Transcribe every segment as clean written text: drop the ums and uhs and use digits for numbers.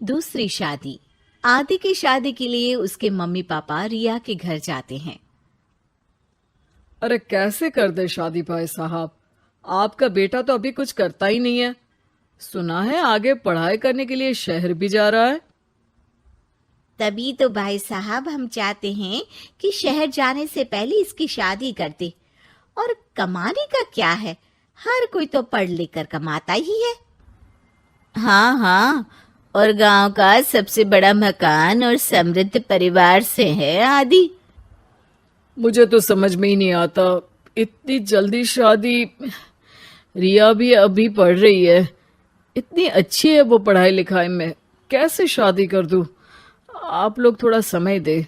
दूसरी शादी। आदि की शादी के लिए उसके मम्मी पापा रिया के घर जाते हैं। अरे कैसे कर दे शादी भाई साहब। आपका बेटा तो अभी कुछ करता ही नहीं है। सुना है आगे पढ़ाई करने के लिए शहर भी जा रहा है। तभी तो भाई साहब हम चाहते हैं कि शहर जाने से पहले इसकी शादी कर दे। और कमाने का क्या है, हर कोई तो पढ़ लिख कर कमाता ही है। हाँ हाँ, और गांव का सबसे बड़ा मकान और समृद्ध परिवार से है आदि। मुझे तो समझ में ही नहीं आता, इतनी जल्दी शादी। रिया भी अभी पढ़ रही है, इतनी अच्छी है वो पढ़ाई लिखाई में, कैसे शादी कर दूं। आप लोग थोड़ा समय दे।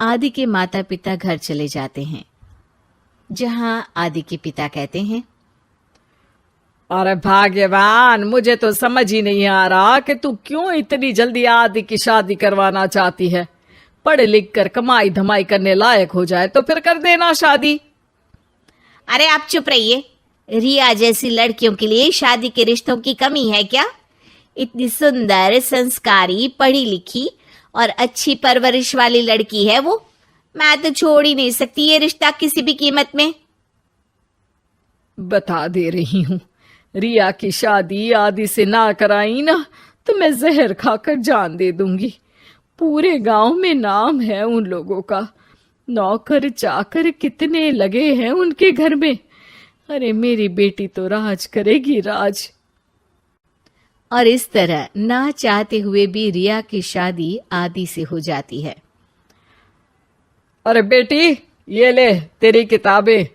आदि के माता पिता घर चले जाते हैं, जहां आदि के पिता कहते हैं, अरे भाग्यवान, मुझे तो समझ ही नहीं आ रहा कि तू क्यों इतनी जल्दी आदि की शादी करवाना चाहती है। पढ़ लिख कर कमाई धमाई करने लायक हो जाए तो फिर कर देना शादी। अरे आप चुप रहिए। रिया जैसी लड़कियों के लिए शादी के रिश्तों की कमी है क्या? इतनी सुंदर, संस्कारी, पढ़ी लिखी और अच्छी परवरिश वाली लड़की है वो। मैं तो छोड़ ही नहीं सकती ये रिश्ता किसी भी कीमत में। बता दे रही हूँ, रिया की शादी आदि से ना कराई ना तो मैं जहर खाकर जान दे दूंगी। पूरे गांव में नाम है उन लोगों का, नौकर चाकर कितने लगे हैं उनके घर में। अरे मेरी बेटी तो राज करेगी, राज। और इस तरह ना चाहते हुए भी रिया की शादी आदि से हो जाती है। अरे बेटी, ये ले तेरी किताबें,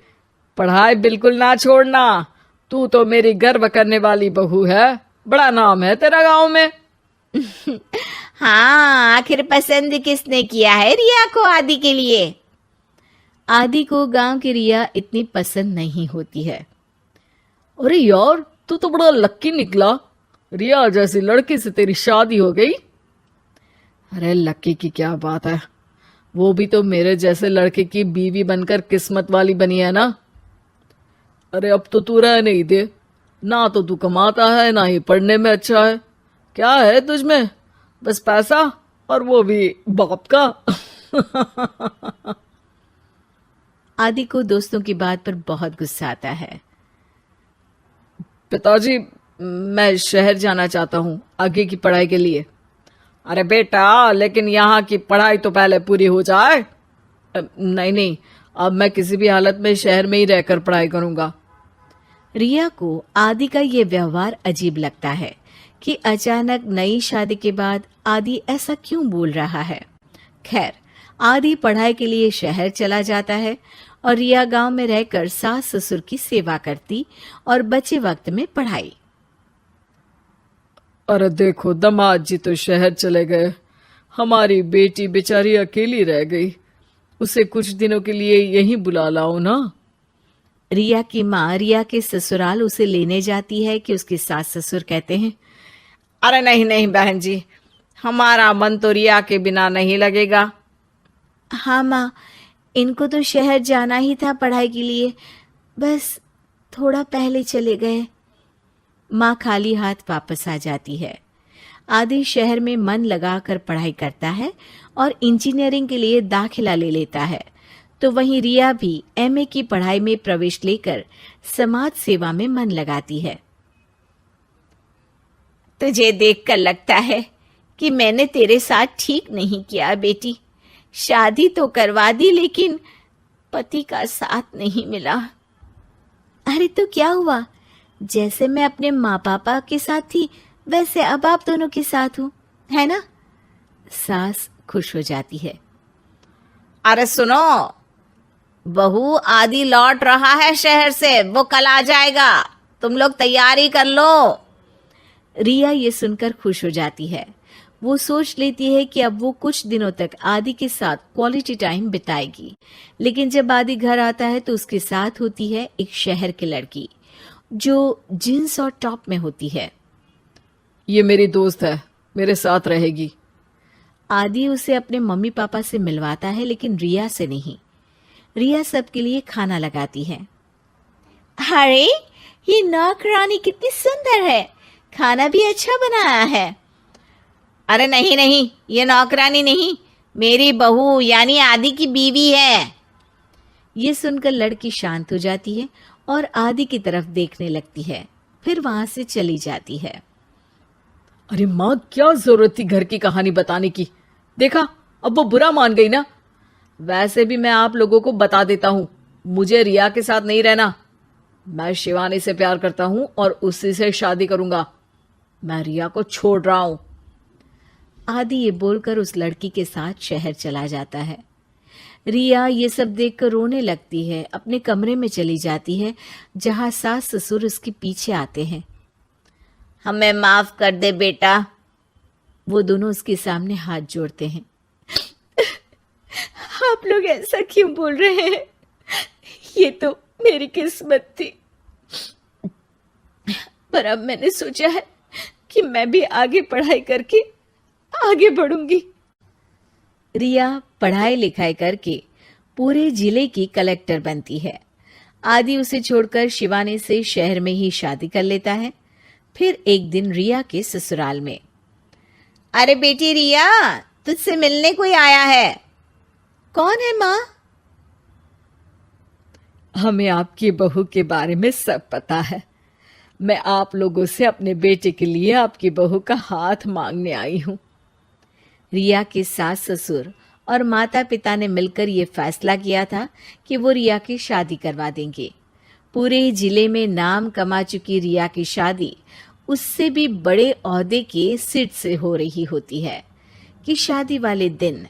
पढ़ाई बिल्कुल ना छोड़ना। तू तो मेरी गर्व करने वाली बहू है, बड़ा नाम है तेरा गांव में। हाँ, आखिर पसंद किसने किया है रिया को आदि के लिए? आदि को गांव की रिया इतनी पसंद नहीं होती है। अरे यार, तू तो बड़ा लक्की निकला, रिया जैसी लड़की से तेरी शादी हो गई। अरे लक्की की क्या बात है, वो भी तो मेरे जैसे लड़के की बीवी बनकर किस्मत वाली बनी है ना। अरे अब तो तू रह नहीं दे, ना तो तू कमाता है ना ही पढ़ने में अच्छा है। क्या है तुझ में? बस पैसा, और वो भी बाप का। आदि को दोस्तों की बात पर बहुत गुस्सा आता है। पिताजी, मैं शहर जाना चाहता हूँ आगे की पढ़ाई के लिए। अरे बेटा, लेकिन यहाँ की पढ़ाई तो पहले पूरी हो जाए। नहीं नहीं, अब मैं किसी भी हालत में शहर में ही रहकर पढ़ाई करूंगा। रिया को आदि का ये व्यवहार अजीब लगता है कि अचानक नई शादी के बाद आदि ऐसा क्यों बोल रहा है। खैर, आदि पढ़ाई के लिए शहर चला जाता है और रिया गांव में रहकर सास ससुर की सेवा करती और बचे वक्त में पढ़ाई। अरे देखो, दामाद जी तो शहर चले गए, हमारी बेटी बेचारी अकेली रह गई। उसे कुछ दिनों के लिए यहीं बुला लाओ ना। रिया की माँ रिया के ससुराल उसे लेने जाती है कि उसके सास ससुर कहते हैं, अरे नहीं नहीं बहन जी, हमारा मन तो रिया के बिना नहीं लगेगा। हाँ माँ, इनको तो शहर जाना ही था पढ़ाई के लिए, बस थोड़ा पहले चले गए। माँ खाली हाथ वापस आ जाती है। आदि शहर में मन लगाकर पढ़ाई करता है और इंजीनियरिंग के लिए दाखिला ले लेता है, तो वहीं रिया भी एमए की पढ़ाई में प्रवेश लेकर समाज सेवा में मन लगाती है। तुझे देखकर लगता है कि मैंने तेरे साथ ठीक नहीं किया बेटी। शादी तो करवा दी लेकिन पति का साथ नहीं मिला। अरे तो क्या हुआ, जैसे मैं अपने माँ पापा के साथ थी वैसे अब आप दोनों के साथ हूँ, है ना? सास खुश हो जाती है। अरे सुनो, बहू आदि लौट रहा है शहर से, वो कल आ जाएगा, तुम लोग तैयारी कर लो। रिया ये सुनकर खुश हो जाती है। वो सोच लेती है कि अब वो कुछ दिनों तक आदि के साथ क्वालिटी टाइम बिताएगी, लेकिन जब आदि घर आता है तो उसके साथ होती है एक शहर की लड़की जो जींस और टॉप में होती है। ये मेरी दोस्त है, मेरे साथ रहेगी। आदि उसे अपने मम्मी पापा से मिलवाता है लेकिन रिया से नहीं। रिया सबके लिए खाना लगाती है। अरे ये नौकरानी कितनी सुंदर है, खाना भी अच्छा बनाया है। अरे नहीं नहीं, ये नौकरानी नहीं, मेरी बहू यानी आदि की बीवी है। ये सुनकर लड़की शांत हो जाती है और आदि की तरफ देखने लगती है, फिर वहां से चली जाती है। अरे माँ, क्या जरूरत थी घर की कहानी बताने की? देखा, अब वो बुरा मान गई ना। वैसे भी मैं आप लोगों को बता देता हूं, मुझे रिया के साथ नहीं रहना। मैं शिवानी से प्यार करता हूं और उसी से शादी करूंगा। मैं रिया को छोड़ रहा हूं। आदि ये बोलकर उस लड़की के साथ शहर चला जाता है। रिया ये सब देखकर रोने लगती है, अपने कमरे में चली जाती है जहां सास ससुर उसके पीछे आते हैं। हमें माफ कर दे बेटा। वो दोनों उसके सामने हाथ जोड़ते हैं। आप लोग ऐसा क्यों बोल रहे हैं? ये तो मेरी किस्मत थी, पर अब मैंने सोचा है कि मैं भी आगे पढ़ाई करके आगे बढ़ूंगी। रिया पढ़ाई लिखाई करके पूरे जिले की कलेक्टर बनती है। आदि उसे छोड़कर शिवानी से शहर में ही शादी कर लेता है। फिर एक दिन रिया के ससुराल में, अरे बेटी रिया, तुझसे मिलने कोई आया है। कौन है माँ? हमें आपकी बहू के बारे में सब पता है। मैं आप लोगों से अपने बेटे के लिए आपकी बहू का हाथ मांगने आई हूं। रिया के सास ससुर और माता पिता ने मिलकर ये फैसला किया था कि वो रिया की शादी करवा देंगे। पूरे जिले में नाम कमा चुकी रिया की शादी उससे भी बड़े ओहदे के सिट से हो रही होती है कि शादी वाले दिन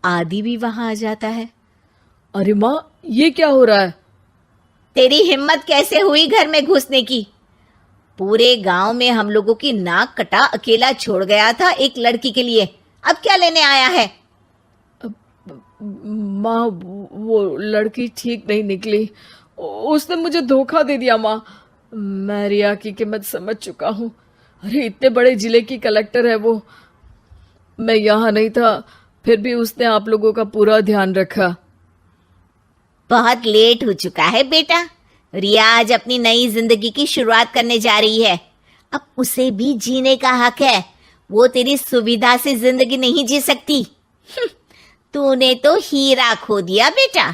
आदि भी वहां आ जाता है। अरे माँ, ये क्या हो रहा है? तेरी हिम्मत कैसे हुई घर में घुसने की? पूरे गांव में हम लोगों की नाक कटा अकेला छोड़ गया था एक लड़की के लिए, अब क्या लेने आया है? माँ, वो लड़की ठीक नहीं निकली। उसने मुझे धोखा दे दिया माँ। मैं रिया की कीमत समझ चुका हूँ। अरे इतने बड़े जिले की कलेक्टर है वो। मैं यहाँ नहीं था, फिर भी उसने आप लोगों का पूरा ध्यान रखा। बहुत लेट हो चुका है बेटा। रिया आज अपनी नई जिंदगी की शुरुआत करने जा रही है। अब उसे भी जीने का हक है। वो तेरी सुविधा से जिंदगी नहीं जी सकती। तूने तो हीरा खो दिया बेटा।